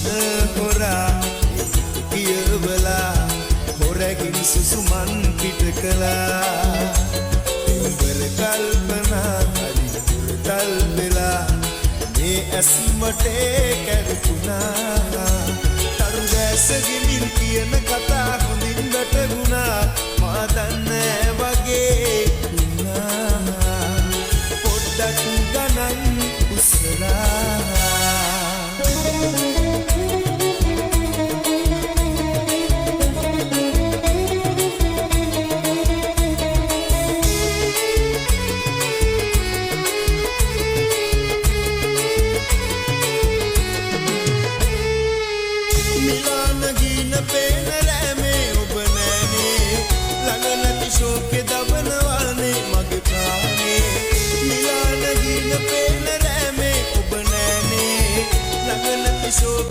හොරා කියවලා හොරකින් සුසුමන් පිට කළා උඹර කල්පනා හරි තල් වෙලා මේ ඇස්මට කැරකුණා තරු දැස ගෙමින් කියන කතා හොඳින් වැටුණා මා දන්නේ වගේ වුණා පොඩ්ඩක් ගණන් උසලා මිලාන ගින පේන රැමේ ඔබ නෑනේ ළඟ නැති ශෝකේ දබනවානේ මගේ ප්‍රාණේ මිලාන ගින පේන රැමේ ඔබ නෑනේ ළඟ නැති ශෝක